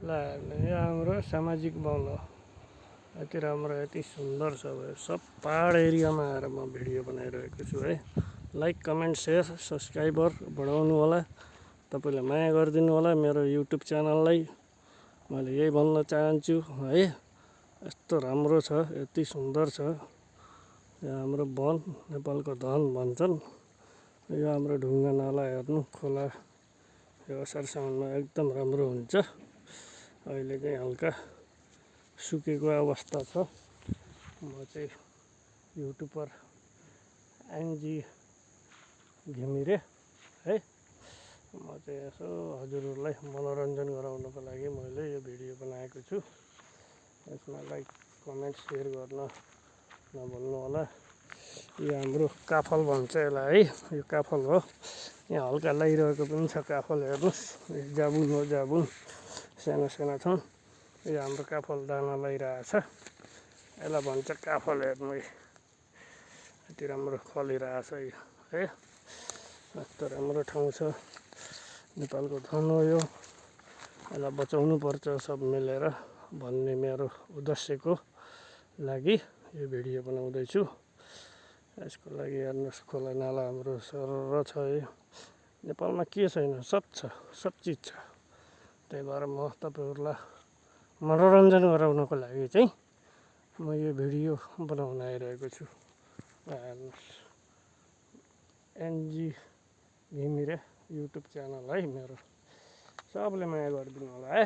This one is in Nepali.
ल यो हाम्रो सामाजिक वन हो। यति राम्रो यति सुन्दर छ। सब पहाड एरियामा आएर म भिडियो बनाइरहेको छु है। लाइक कमेन्ट सेयर सब्सक्राइबर बढाउनु होला। तपाईँले माया गरिदिनु होला मेरो युट्युब च्यानललाई। मैले यही भन्न चाहन्छु है। यस्तो राम्रो छ, यति सुन्दर छ। यो हाम्रो वन नेपालको धन भन्छन्। यो हाम्रो ढुङ्गा नाला हेर्नु, खोला यो असार साउनमा एकदम राम्रो हुन्छ। अहिले चाहिँ हल्का सुकेको अवस्था छ। म चाहिँ युट्युबर एनजी घिमिरे है। म चाहिँ यसो हजुरहरूलाई मनोरञ्जन गराउनको लागि मैले यो भिडियो बनाएको छु। यसमा लाइक कमेन्ट सेयर गर्न नभुल्नु होला। यो हाम्रो काफल भन्छ यसलाई है। यो काफल हो। यहाँ हल्का लगाइरहेको पनि छ काफल, हेर्नुहोस् जाबुन हो, जाबुन साना साना छन्। यो हाम्रो काफल दाना लगाइरहेछ। यसलाई भन्छ काफल। हेर्नु यति राम्रो फलिरहेछ यो है। यस्तो राम्रो ठाउँ छ, नेपालको धन हो यो। यसलाई बचाउनु पर्छ सब मिलेर भन्ने मेरो उद्देश्यको लागि यो भिडियो बनाउँदैछु। यसको लागि हेर्नुहोस् खोला नाला हाम्रो सरर छ। नेपालमा के छैन, सब छ, सब चिज छ। त्यही भएर म तपाईँहरूलाई मनोरञ्जन गराउनको लागि चाहिँ म यो भिडियो बनाउन आइरहेको छु। हेर्नुहोस् एनजी घिमिरे युट्युब च्यानल है मेरो। सबले माया गरिदिनु होला है।